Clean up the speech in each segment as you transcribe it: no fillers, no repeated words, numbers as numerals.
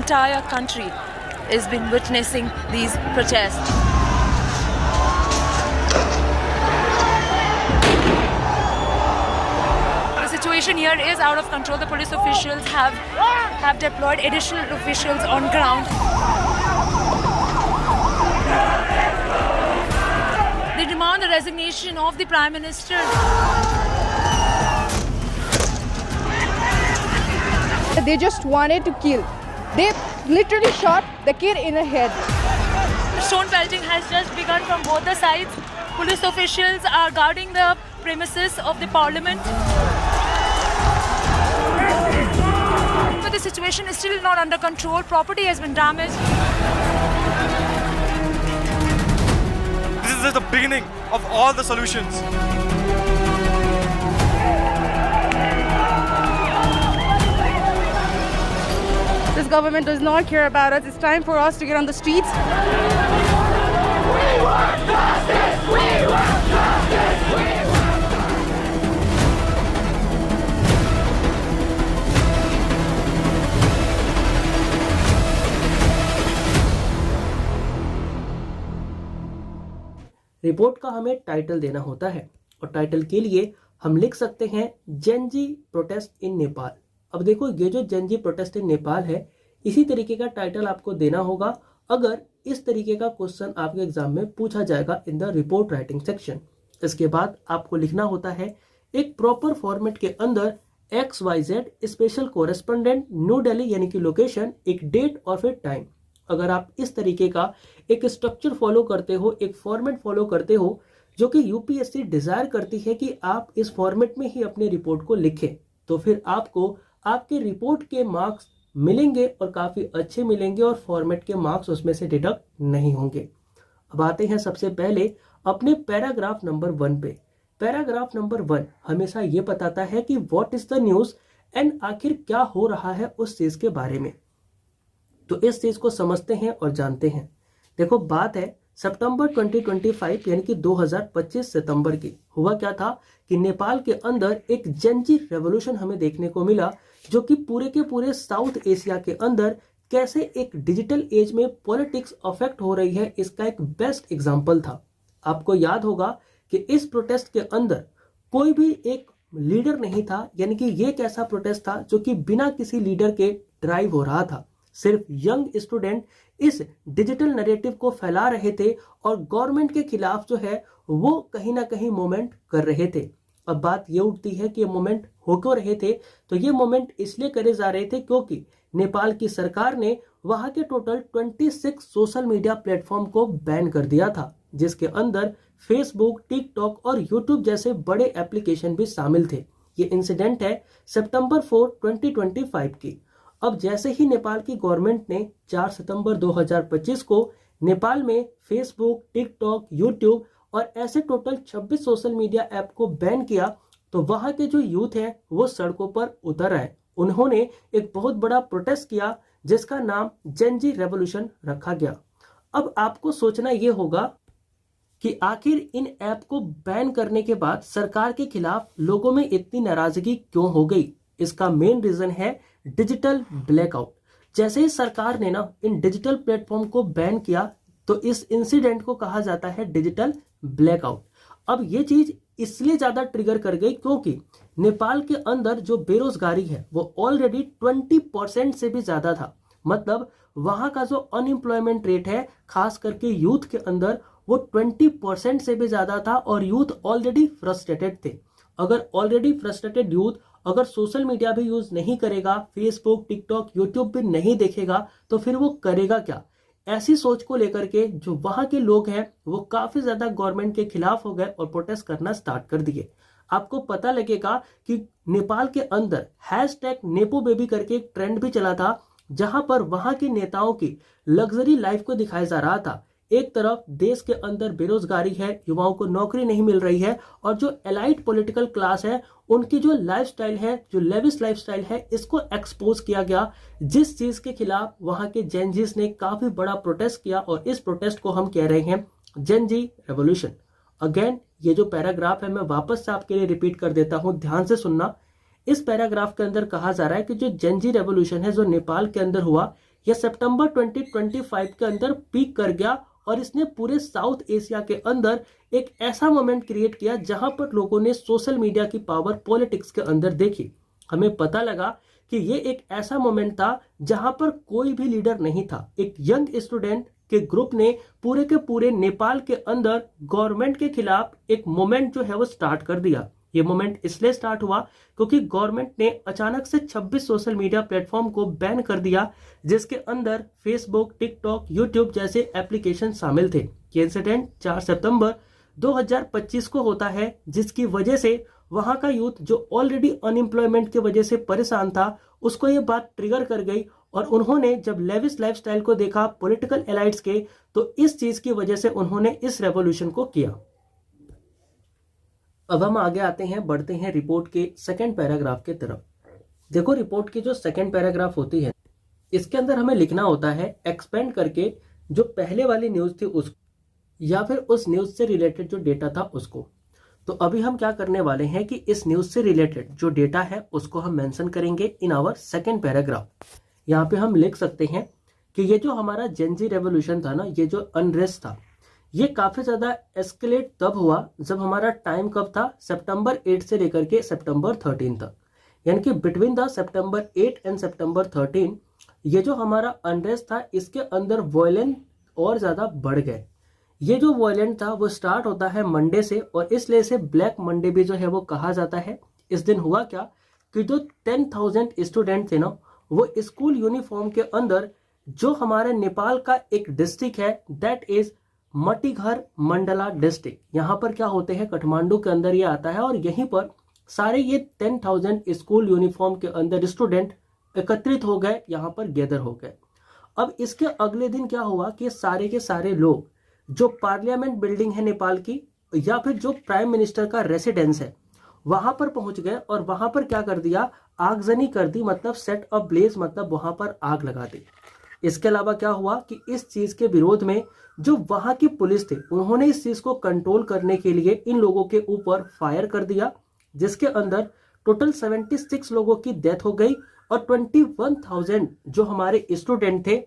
entire country has been witnessing these protests. The situation here is out of control. The police officials have deployed additional officials on ground. They demand the resignation of the Prime Minister. They just wanted to kill. They literally shot the kid in the head. Stone pelting has just begun from both the sides. Police officials are guarding the premises of the parliament. But the situation is still not under control. Property has been damaged. This is just the beginning of all the solutions. This government does not care about us. It's time for us to get on the streets. We want justice! We want justice! We want... report का हमें title देना होता है और title के लिए हम लिख सकते हैं जेनजी प्रोटेस्ट इन नेपाल। अब देखो ये जो जेनजी प्रोटेस्ट इन नेपाल है, इसी तरीके का टाइटल आपको देना होगा अगर इस तरीके का क्वेश्चन आपके एग्जाम में पूछा जाएगा in the report writing section. इसके बाद आपको लिखना होता है एक प्रॉपर फॉर्मेट के अंदर XYZ special correspondent new Delhi यानी कि लोकेशन, एक डेट और फिर टाइम। अगर आप इस तरीके का एक स्ट्रक्चर फॉलो करते हो, एक फॉर्मेट फॉलो करते हो जो कि यूपीएससी डिजायर करती है कि आप इस फॉर्मेट में ही अपने रिपोर्ट को लिखें, तो फिर आपको आपके रिपोर्ट के मार्क्स मिलेंगे और काफी अच्छे मिलेंगे और फॉर्मेट के मार्क्स उसमें से डिडक्ट नहीं होंगे। अब आते हैं सबसे पहले अपने पैराग्राफ नंबर 1 पे। पैराग्राफ नंबर 1 हमेशा ये बताता है कि what is the news and आखिर क्या हो रहा है उस चीज के बारे में। तो इस चीज को समझते हैं और जानते हैं। देखो बात है सितंबर 2025 यानी कि 2025 सितंबर की। हुआ क्या था कि नेपाल के अंदर एक जेनजी रेवोल्यूशन हमें देखने को मिला जो कि पूरे के पूरे साउथ एशिया के अंदर कैसे एक डिजिटल एज में पॉलिटिक्स अफेक्ट हो रही है, इसका एक बेस्ट एग्जांपल था। आपको याद होगा कि इस प्रोटेस्ट के अंदर कोई भी एक लीडर नहीं था, यानी कि ये एक ऐसा प्रोटेस्ट था जो कि बिना किसी लीडर के ड्राइव हो रहा था। सिर्फ यंग स्टूडेंट इस डिजिटल नैरेटिव को फैला रहे थे और गवर्नमेंट के खिलाफ जो है वो कहीं ना कहीं मूवमेंट कर रहे थे। अब बात ये उठती है कि ये मूवमेंट हो क्यों रहे थे, तो ये मूवमेंट इसलिए करे जा रहे थे क्योंकि नेपाल की सरकार ने वहां के टोटल 26 सोशल मीडिया प्लेटफॉर्म को बैन कर दिया था, जिसके अंदर फेसबुक, टिकटॉक और यूट्यूब जैसे बड़े एप्लीकेशन भी शामिल थे। ये इंसिडेंट है सितंबर 4, 2025 की। अब जैसे ही नेपाल की गवर्नमेंट ने 4 सितंबर 2025 को नेपाल में फेसबुक, टिकटॉक, यूट्यूब और ऐसे टोटल 26 सोशल मीडिया ऐप को बैन किया, तो वहां के जो यूथ हैं वो सड़कों पर उतर आए। उन्होंने एक बहुत बड़ा प्रोटेस्ट किया जिसका नाम जेनजी रेवोल्यूशन रखा गया। अब आपको सोचना यह होगा कि आखिर इन ऐप को बैन करने के बाद सरकार के खिलाफ लोगों में इतनी नाराजगी क्यों हो गई। इसका मेन रीजन है डिजिटल ब्लैकआउट। जैसे ही सरकार ने ना इन डिजिटल प्लेटफॉर्म को बैन किया तो इस इंसिडेंट को कहा जाता है डिजिटल ब्लैकआउट। अब ये चीज इसलिए ज्यादा ट्रिगर कर गई क्योंकि नेपाल के अंदर जो बेरोजगारी है वो ऑलरेडी 20% से भी ज्यादा था। मतलब वहां का जो अनएम्प्लॉयमेंट रेट है खास करके यूथ के अंदर वो 20% से भी ज्यादा था और यूथ ऑलरेडी फ्रस्ट्रेटेड थे। अगर ऑलरेडी फ्रस्ट्रेटेड यूथ अगर सोशल मीडिया भी यूज नहीं करेगा, फेसबुक, टिकटॉक, यूट्यूब भी नहीं देखेगा, तो फिर वो करेगा क्या। ऐसी सोच को लेकर के जो वहां के लोग हैं वो काफी ज्यादा गवर्नमेंट के खिलाफ हो गए और प्रोटेस्ट करना स्टार्ट कर दिए। आपको पता लगेगा कि नेपाल के अंदर #नेपो बेबी करके एक ट्रेंड भी चला था, जहां पर वहां के नेताओं की लग्जरी लाइफ को दिखाया जा रहा था। एक तरफ देश के अंदर बेरोजगारी है, युवाओं को नौकरी नहीं मिल रही है और जो एलाइट पॉलिटिकल क्लास है उनकी जो लाइफस्टाइल है, जो लेविश लाइफस्टाइल है, इसको एक्सपोज किया गया, जिस चीज के खिलाफ वहां के जेनजीज ने काफी बड़ा प्रोटेस्ट किया और इस प्रोटेस्ट को हम कह रहे हैं जेनजी रेवोल्यूशन। अगेन ये जो पैराग्राफ है मैं वापस से आपके लिए रिपीट कर देता हूं, ध्यान से सुनना। इस पैराग्राफ के अंदर कहा जा रहा है कि जो जेनजी रेवोल्यूशन है जो नेपाल के अंदर हुआ, यह सितंबर 2025 के अंदर पीक कर गया और इसने पूरे साउथ एशिया के अंदर एक ऐसा मोमेंट क्रिएट किया जहां पर लोगों ने सोशल मीडिया की पावर पॉलिटिक्स के अंदर देखी। हमें पता लगा कि ये एक ऐसा मोमेंट था जहां पर कोई भी लीडर नहीं था। एक यंग स्टूडेंट के ग्रुप ने पूरे के पूरे नेपाल के अंदर गवर्नमेंट के खिलाफ एक मोमेंट जो है वो स्टार्ट कर दिया। ये मोमेंट इसलिए स्टार्ट हुआ क्योंकि गवर्नमेंट ने अचानक से 26 सोशल मीडिया प्लेटफॉर्म को बैन कर दिया, जिसके अंदर फेसबुक, टिकटॉक, यूट्यूब जैसे एप्लीकेशन शामिल थे। ये इंसिडेंट 4 सितंबर 2025 को होता है, जिसकी वजह से वहां का यूथ जो ऑलरेडी अनएम्प्लॉयमेंट की वजह से परेशान था, उसको ये बात ट्रिगर कर गई और उन्होंने जब लेविश लाइफस्टाइल को देखा पॉलिटिकल एलाइट्स के, तो इस चीज की वजह से उन्होंने इस रेवोल्यूशन को किया। अब हम आगे आते हैं, बढ़ते हैं रिपोर्ट के सेकंड पैराग्राफ के तरफ। देखो, रिपोर्ट की जो सेकंड पैराग्राफ होती है, इसके अंदर हमें लिखना होता है एक्सपेंड करके जो पहले वाली न्यूज थी उसको, या फिर उस न्यूज से रिलेटेड जो डेटा था उसको। तो अभी हम क्या करने वाले हैं कि इस न्यूज से रिलेटेड जो डेटा है उसको हम मेंशन करेंगे इन आवर सेकंड पैराग्राफ। यहाँ पे हम लिख सकते हैं कि ये जो हमारा जेनजी रेवोल्यूशन था ना, ये जो अनरेस्ट था, ये काफी ज्यादा एस्केलेट तब हुआ जब हमारा टाइम कब था, सितंबर 8 से लेकर के सितंबर 13 तक, यानी कि बिटवीन द सितंबर 8 एंड सितंबर 13 ये जो हमारा अनरेस्ट था, इसके अंदर वायलेंस और ज्यादा बढ़ गए। ये जो वायलेंट था वो स्टार्ट होता है मंडे से, और इसलिए से ब्लैक मंडे भी जो है वो कहा जाता है। इस दिन हुआ क्या कि जो 10,000 स्टूडेंट थे ना, वो स्कूल यूनिफॉर्म के अंदर जो हमारे नेपाल का एक डिस्ट्रिक्ट है, दैट इज मटीघर मंडला डिस्ट्रिक्ट, यहाँ पर क्या होते हैं, काठमांडू के अंदर ये आता है, और यहीं पर सारे ये 10,000 स्कूल यूनिफॉर्म के अंदर स्टूडेंट एकत्रित हो गए, यहाँ पर गैदर हो गए। अब इसके अगले दिन क्या हुआ कि सारे के सारे लोग जो पार्लियामेंट बिल्डिंग है नेपाल की, या फिर जो प्राइम मिनिस्टर का रेसिडेंस है, वहां पर पहुंच गए और वहां पर क्या कर दिया, आगजनी कर दी, मतलब सेट अ ब्लेज, मतलब वहां पर आग लगा दी। इसके अलावा क्या हुआ कि इस चीज के विरोध में जो वहां की पुलिस थे, उन्होंने इस चीज को कंट्रोल करने के लिए इन लोगों के ऊपर फायर कर दिया, जिसके अंदर टोटल 76 लोगों की डेथ हो गई और 21,000 जो हमारे स्टूडेंट थे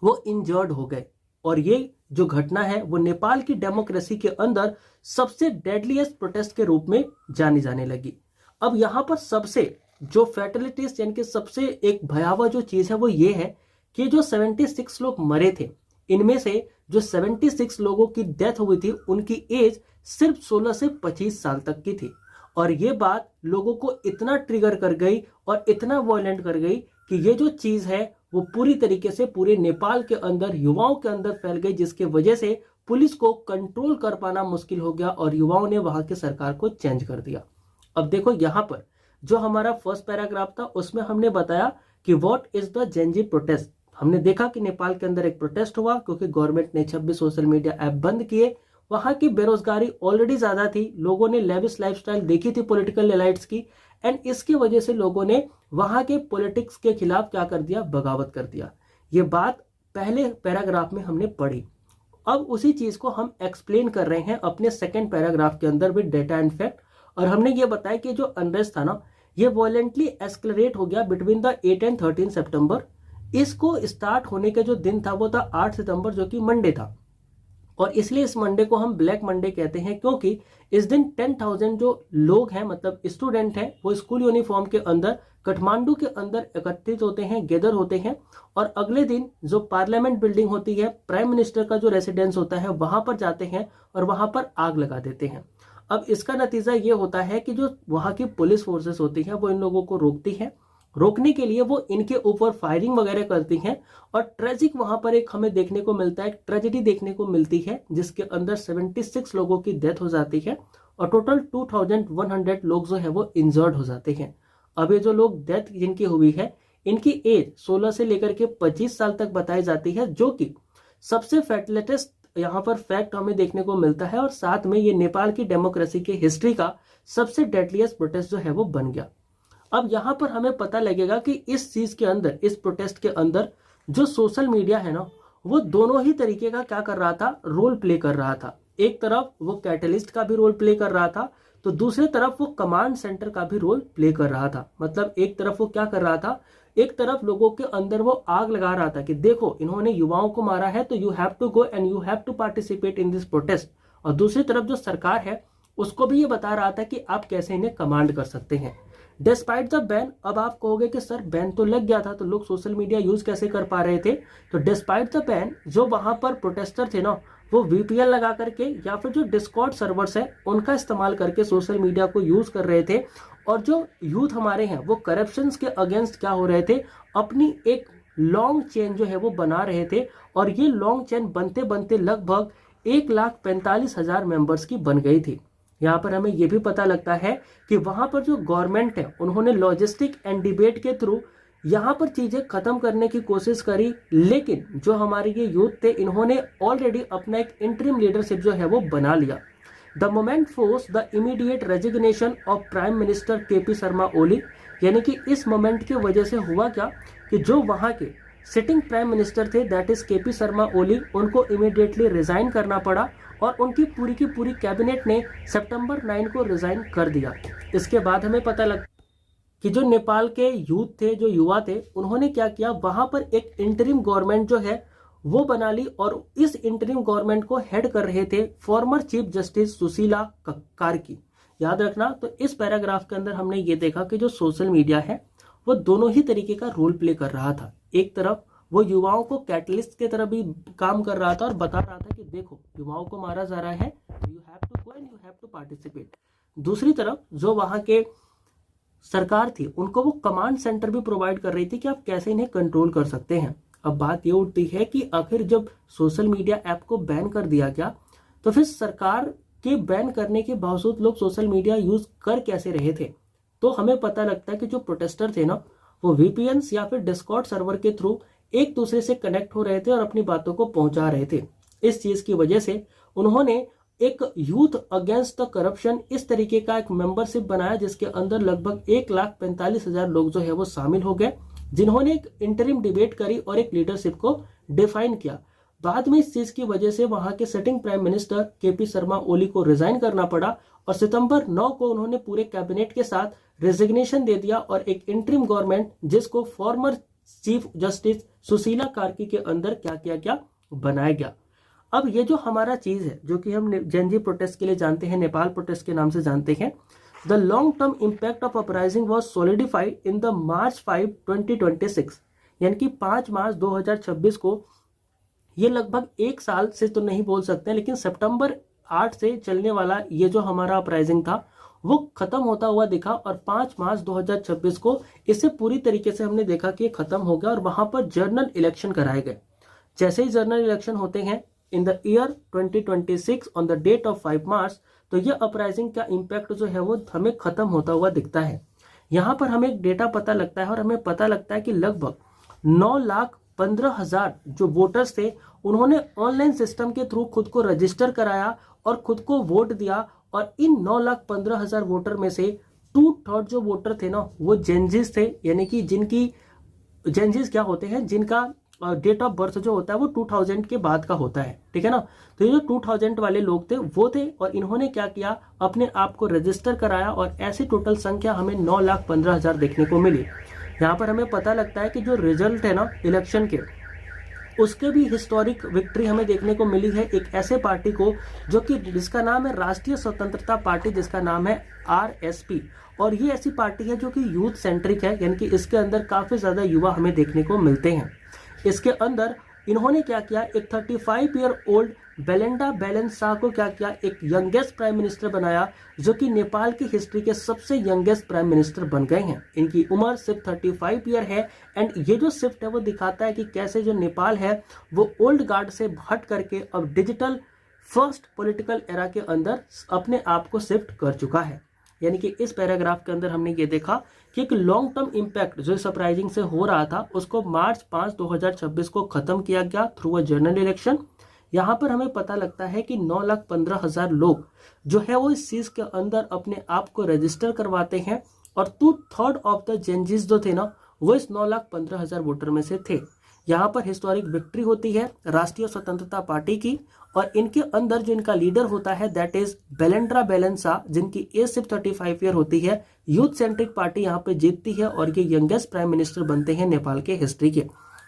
वो इंजर्ड हो गए। और ये जो घटना है वो नेपाल की डेमोक्रेसी के अंदर सबसे डेडलीस्ट प्रोटेस्ट के रूप में जानी जाने लगी। अब यहाँ पर सबसे जो फैटलिटीज, यानी कि सबसे एक भयावह जो चीज है वो ये है कि जो 76 लोग मरे थे, इनमें से जो 76 लोगों की डेथ हुई थी, उनकी एज सिर्फ 16 से 25 साल तक की थी। और ये बात लोगों को इतना ट्रिगर कर गई और इतना वायलेंट कर गई कि ये जो चीज है वो पूरी तरीके से पूरे नेपाल के अंदर, युवाओं के अंदर फैल गई, जिसके वजह से पुलिस को कंट्रोल कर पाना मुश्किल हो गया और युवाओं ने वहां की सरकार को चेंज कर दिया। अब देखो, यहाँ पर जो हमारा फर्स्ट पैराग्राफ था उसमें हमने बताया कि what is the Gen Z protest. हमने देखा कि नेपाल के अंदर एक प्रोटेस्ट हुआ क्योंकि गवर्नमेंट ने 26 सोशल मीडिया ऐप बंद किए। वहां की बेरोजगारी ऑलरेडी ज्यादा थी, लोगों ने लेविश लाइफस्टाइल देखी थी पॉलिटिकल एलाइट्स की, एंड इसकी वजह से लोगों ने वहां के पॉलिटिक्स के खिलाफ क्या कर दिया, बगावत कर दिया। ये बात पहले पैराग्राफ में हमने पढ़ी। अब उसी चीज को हम एक्सप्लेन कर रहे हैं अपने सेकंड पैराग्राफ के अंदर विद डेटा एंड फैक्ट। और हमने ये बताया कि जो अनरेस्ट था ना, ये वॉलेंटली एस्केलेट हो गया बिटवीन द 8 एंड 13 सितंबर। इसको स्टार्ट होने के जो दिन था वो था 8 सितंबर, जो कि मंडे था। और इसलिए इस मंडे को हम ब्लैक मंडे कहते हैं, क्योंकि इस दिन 10,000 जो लोग हैं, मतलब स्टूडेंट हैं, वो स्कूल यूनिफॉर्म के अंदर काठमांडू के अंदर एकत्रित होते हैं, गैदर होते हैं, और अगले दिन जो पार्लियामेंट बिल्डिंग होती है, प्राइम मिनिस्टर का जो रेसिडेंस होता है, वहां पर जाते हैं और वहां पर आग लगा देते हैं। अब इसका नतीजा ये होता है कि जो वहां की पुलिस फोर्सेस होती है वो इन लोगों को रोकती है। रोकने के लिए वो इनके ऊपर फायरिंग वगैरह करती हैं, और ट्रेजिक वहां पर एक हमें देखने को मिलता है, ट्रेजेडी देखने को मिलती है, जिसके अंदर 76 लोगों की डेथ हो जाती है और टोटल 2100 लोग जो है वो इंजर्ड हो जाते हैं। अब ये जो लोग डेथ जिनकी हुई है, इनकी एज 16 से लेकर के 25 साल तक बताई जाती है, जो कि सबसे फैटलेटेस्ट यहाँ पर फैक्ट हमें देखने को मिलता है। और साथ में ये नेपाल की डेमोक्रेसी की हिस्ट्री का सबसे डेडलीस्ट प्रोटेस्ट जो है वो बन गया। अब यहाँ पर हमें पता लगेगा कि इस चीज के अंदर, इस प्रोटेस्ट के अंदर जो सोशल मीडिया है ना, वो दोनों ही तरीके का क्या कर रहा था, रोल प्ले कर रहा था। एक तरफ वो कैटलिस्ट का भी रोल प्ले कर रहा था, तो दूसरी तरफ वो कमांड सेंटर का भी रोल प्ले कर रहा था। मतलब एक तरफ वो क्या कर रहा था, एक तरफ लोगों के अंदर वो आग लगा रहा था कि देखो इन्होंने युवाओं को मारा है, तो you have to go and you have to participate in this protest. और दूसरी तरफ जो सरकार है उसको भी ये बता रहा था कि आप कैसे इन्हें कमांड कर सकते हैं। डिस्पाइट द बैन, अब आप कहोगे कि सर बैन तो लग गया था तो लोग सोशल मीडिया यूज कैसे कर पा रहे थे? तो डिस्पाइट द बैन, जो वहां पर प्रोटेस्टर थे ना, वो VPN लगा करके या फिर जो डिस्कॉर्ड सर्वर्स है उनका इस्तेमाल करके सोशल मीडिया को यूज कर रहे थे। और जो यूथ हमारे हैं वो करप्शन के अगेंस्ट क्या हो रहे थे, अपनी एक लॉन्ग चेन जो है वो बना रहे थे। और ये लॉन्ग चेन बनते बनते लगभग 1,45,000 मेंबर्स की बन गई थी। यहाँ पर हमें ये भी पता लगता है कि वहां पर जो गवर्नमेंट है उन्होंने लॉजिस्टिक एंड डिबेट के थ्रू यहाँ पर चीजें खत्म करने की कोशिश करी, लेकिन जो हमारे ये यूथ थे इन्होंने ऑलरेडी अपना एक इंटरिम लीडरशिप जो है वो बना लिया। The moment force the immediate resignation of prime minister KP Sharma Oli, यानी कि इस मोमेंट की वजह से हुआ क्या कि जो वहां के सिटिंग प्राइम मिनिस्टर थे दैट इज KP शर्मा ओली, उनको इमीडिएटली रिजाइन करना पड़ा और उनकी पूरी की पूरी कैबिनेट ने सितंबर 9 को रिजाइन कर दिया। इसके बाद हमें पता लगा कि जो नेपाल के यूथ थे, जो युवा थे, उन्होंने क्या किया, वहां पर एक इंटरिम गवर्नमेंट जो है वो बना ली और इस इंटरिम गवर्नमेंट को हेड कर रहे थे former chief justice Sushila Karki. याद रखना, तो इस पैराग्राफ के अंदर हमने ये देखा कि जो सोशल मीडिया है वो दोनों ही तरीके का रोल प्ले कर रहा था। एक तरफ वो युवाओं को कैटलिस्ट की तरह भी काम कर रहा था और बता रहा था कि देखो युवाओं को मारा जा रहा है, you have to go and you have to participate. दूसरी तरफ जो वहां के सरकार थी उनको वो कमांड सेंटर भी प्रोवाइड कर रही थी कि आप कैसे इन्हें कंट्रोल कर सकते हैं। अब बात ये उठती है कि आखिर जब सोशल मीडिया ऐप को बैन कर दिया गया तो फिर सरकार के बैन करने के बावजूद लोग सोशल मीडिया यूज कर कैसे रहे थे? तो हमें पता लगता है कि जो प्रोटेस्टर थे ना, वो VPNs या फिर डिस्कॉर्ड सर्वर के थ्रू एक दूसरे से कनेक्ट हो रहे थे और अपनी बातों को पहुंचा रहे थे। इस चीज की वजह से उन्होंने एक यूथ अगेंस्ट द करप्शन इस तरीके का एक मेंबरशिप बनाया जिसके अंदर लगभग 1,45,000 लोग जो है वो शामिल हो गए, जिन्होंने एक इंटरिम डिबेट करी और एक लीडरशिप को डिफाइन किया। बाद में इस चीज की वजह से वहां के sitting prime minister KP Sharma Oli को रिजाइन करना पड़ा और सितंबर 9 को उन्होंने पूरे कैबिनेट के साथ रेजिग्नेशन दे दिया और एक इंटरिम गवर्नमेंट जिसको former chief justice Sushila Karki के अंदर क्या किया गया, बनाया गया। अब ये जो हमारा चीज है जो कि हम जेनजी प्रोटेस्ट के लिए जानते हैं, नेपाल प्रोटेस्ट के नाम से जानते हैं, the long term impact of uprising was solidified in the March 5, 2026, यानी कि 5 मार्च 2026 को, ये लगभग एक साल से तो नहीं बोल सकते लेकिन सितंबर 8 से चलने वाला ये जो हमारा अपराइजिंग था वो खत्म होता हुआ दिखा और 5 मार्च 2026 को इससे पूरी तरीके से हमने देखा कि ये खत्म हो गया और वहां पर जनरल इलेक्शन कराए गए। जैसे ही जनरल इलेक्शन होते हैं in the year 2026 on the date of 5 March, तो ये अपराइजिंग का इम्पैक्ट जो है वो हमें खत्म होता हुआ दिखता है। यहाँ पर हमें एक डेटा पता लगता है और हमें पता लगता है कि लगभग 9,15,000 जो वोटर्स थे उन्होंने ऑनलाइन सिस्टम के थ्रू खुद को रजिस्टर कराया और खुद को वोट दिया और इन 9,15,000 वोटर में से 2/3 जो वोटर थे ना वो जेनजीज थे, यानी कि जिनकी जेनजीज क्या होते हैं, जिनका डेट ऑफ बर्थ जो होता है वो 2000 के बाद का होता है, ठीक है ना। तो ये जो 2000 वाले लोग थे वो थे और इन्होंने क्या किया, अपने आप को रजिस्टर कराया और ऐसी टोटल संख्या हमें 9,15,000 देखने को मिली। यहाँ पर हमें पता लगता है कि जो रिजल्ट है ना इलेक्शन के, उसके भी हिस्टोरिक विक्ट्री हमें देखने को मिली है एक ऐसे पार्टी को जो कि जिसका नाम है राष्ट्रीय स्वतंत्रता पार्टी, जिसका नाम है RSP। और ये ऐसी पार्टी है जो कि यूथ सेंट्रिक है, यानी कि इसके अंदर काफी ज्यादा युवा हमें देखने को मिलते हैं। इसके अंदर इन्होंने क्या किया, एक 35 ईयर ओल्ड बेलेंडा बेलेंसा को क्या किया, एक यंगेस्ट प्राइम मिनिस्टर बनाया, जो कि नेपाल की हिस्ट्री के सबसे यंगेस्ट प्राइम मिनिस्टर बन गए हैं। इनकी उम्र सिर्फ 35 ईयर है एंड ये जो शिफ्ट है वो दिखाता है कि कैसे जो नेपाल है वो ओल्ड गार्ड से हट करके अब डिजिटल फर्स्ट पॉलिटिकल एरा के अंदर अपने आप को शिफ्ट कर चुका है। यानी कि इस पैराग्राफ के अंदर हमने ये देखा कि एक लॉन्ग टर्म इम्पैक्ट जो सरप्राइजिंग से हो रहा था उसको मार्च 5, 2026 को खत्म किया गया थ्रू अ जनरल इलेक्शन। यहाँ पर हमें पता लगता है कि 9,15,000 लोग जो है वो इस चीज के अंदर अपने आप को रजिस्टर करवाते हैं और 2/3 ऑफ द जेनजीज जो थे ना वो इस 9,15,000 वोटर में से थे। यहाँ पर हिस्टोरिक विक्ट्री होती है राष्ट्रीय स्वतंत्रता पार्टी की, और इनके अंदर जो इनका लीडर होता है दैट इज बेलेंड्रा बेलेंसा, जिनकी एज सिर्फ 35 ईयर होती है। यूथ सेंट्रिक पार्टी यहाँ पे जीतती है और ये यंगेस्ट प्राइम मिनिस्टर बनते हैं नेपाल के हिस्ट्री के।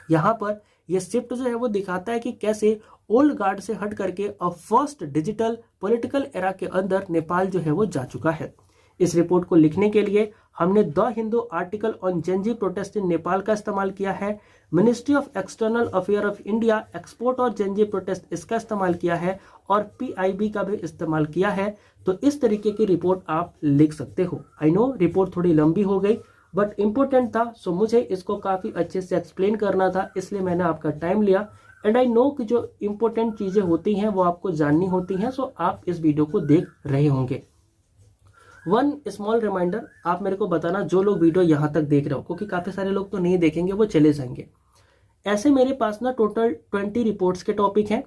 यहाँ पर ये शिफ्ट जो है वो दिखाता है कि कैसे ओल्ड गार्ड से हट करके अब फर्स्ट डिजिटल पॉलिटिकल एरा के अंदर नेपाल जो है वो जा चुका है। इस रिपोर्ट को लिखने के लिए हमने the Hindu article on Gen Z protest in Nepal का इस्तेमाल किया है, ministry of external affair of India export और जेनजी प्रोटेस्ट इसका इस्तेमाल किया है, और PIB का भी इस्तेमाल किया है। तो इस तरीके की रिपोर्ट आप लिख सकते हो। आई नो रिपोर्ट थोड़ी लंबी हो गई बट इम्पोर्टेंट था, सो मुझे इसको काफी अच्छे से एक्सप्लेन करना था, इसलिए मैंने आपका टाइम लिया। एंड आई नो कि जो इम्पोर्टेंट चीजें होती हैं वो आपको जाननी होती हैं, सो आप इस वीडियो को देख रहे होंगे। वन स्मॉल रिमाइंडर, आप मेरे को बताना जो लोग वीडियो यहाँ तक देख रहे हो, क्योंकि काफी सारे लोग तो नहीं देखेंगे, वो चले जाएंगे। ऐसे मेरे पास ना टोटल 20 रिपोर्ट्स के टॉपिक हैं,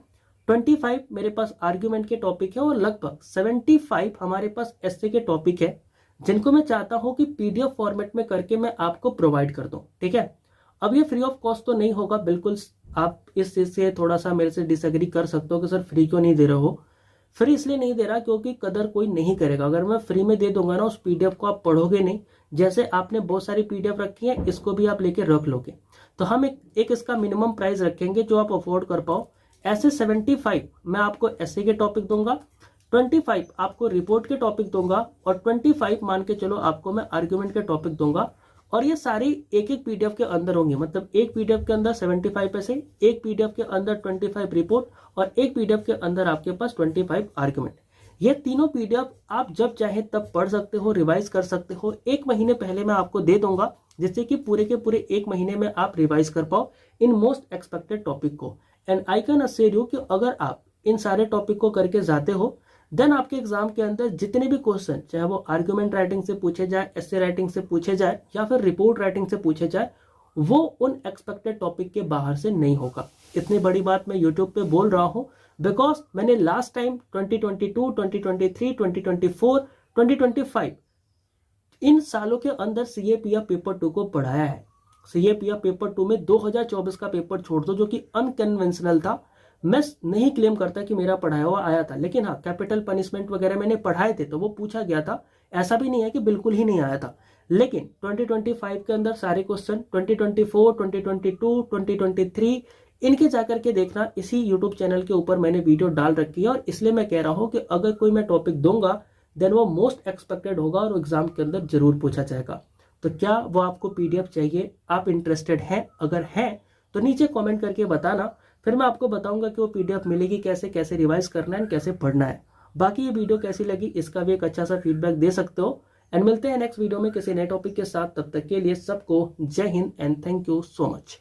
25 मेरे पास आर्ग्यूमेंट के टॉपिक है और लगभग 75 हमारे पास एस्से के टॉपिक है, जिनको मैं चाहता हूं कि PDF फॉर्मेट में करके मैं आपको प्रोवाइड कर दूं। ठीक है, अब ये फ्री ऑफ कॉस्ट तो नहीं होगा, बिल्कुल आप इस चीज से थोड़ा सा मेरे से डिसएग्री कर सकते हो कि सर फ्री क्यों नहीं दे रहे हो। फ्री इसलिए नहीं दे रहा क्योंकि कदर कोई नहीं करेगा। अगर मैं फ्री में दे दूंगा ना, उस PDF को आप पढ़ोगे नहीं। जैसे आपने बहुत सारी PDF रखी है, इसको भी आप लेके रख लोगे, तो हम एक इसका मिनिमम प्राइस रखेंगे जो आप अफोर्ड कर पाओ। ऐसे 75 मैं आपको ऐसे के टॉपिक दूंगा, 25 आपको रिपोर्ट के टॉपिक दूंगा, और 25 मान के चलो आपको मैं आर्ग्यूमेंट के टॉपिक दूंगा। और ये सारी एक PDF के अंदर होंगे, मतलब एक PDF के अंदर 75 ऐसे, एक PDF के अंदर 25 रिपोर्ट, और एक PDF के अंदर आपके पास 25 आर्ग्यूमेंट। ये तीनों PDF आप जब चाहे तब पढ़ सकते हो, रिवाइज कर सकते हो। 1 महीने पहले मैं आपको दे दूंगा, जिससे कि पूरे के पूरे 1 महीने में आप रिवाइज कर पाओ इन मोस्ट एक्सपेक्टेड टॉपिक को। And I can assure you कि अगर आप इन सारे टॉपिक को करके जाते हो, देन आपके एग्जाम के अंदर जितने भी क्वेश्चन, चाहे वो आर्ग्यूमेंट राइटिंग से पूछे जाए, एस्से राइटिंग से पूछे जाए, या फिर रिपोर्ट राइटिंग से पूछे जाए, वो उन एक्सपेक्टेड टॉपिक के बाहर से नहीं होगा। इतनी बड़ी बात मैं यूट्यूब पे बोल रहा हूं बिकॉज मैंने लास्ट टाइम 2022, 2023, 2024, 2025 इन सालों के अंदर CAPF पेपर 2 को पढ़ाया है। CAPF पेपर 2 में 2024 का पेपर छोड़ दो जो कि अनकन्वेंशनल था। मैं नहीं क्लेम करता कि मेरा पढ़ाया हुआ आया था, लेकिन हाँ कैपिटल पनिशमेंट वगैरह मैंने पढ़ाए थे तो वो पूछा गया था। ऐसा भी नहीं है कि बिल्कुल ही नहीं आया था, लेकिन 2025 के अंदर सारे क्वेश्चन 2024, 2022, 2023 इनके जाकर के देखना। इसी YouTube चैनल के ऊपर मैंने वीडियो डाल रखी है, और इसलिए मैं कह रहा हूं कि अगर कोई मैं टॉपिक दूंगा देन वो मोस्ट एक्सपेक्टेड होगा और एग्जाम के अंदर जरूर पूछा जाएगा। तो क्या वो आपको PDF चाहिए? आप इंटरेस्टेड हैं? अगर हैं तो नीचे कमेंट करके बताना, फिर मैं आपको बताऊंगा कि वो PDF मिलेगी कैसे, कैसे रिवाइज करना है, कैसे पढ़ना है। बाकी ये वीडियो कैसी लगी इसका भी एक अच्छा सा फीडबैक दे सकते हो। एंड मिलते हैं नेक्स्ट वीडियो में किसी नए टॉपिक के साथ। तब तक के लिए सबको जय Hind and thank you so much.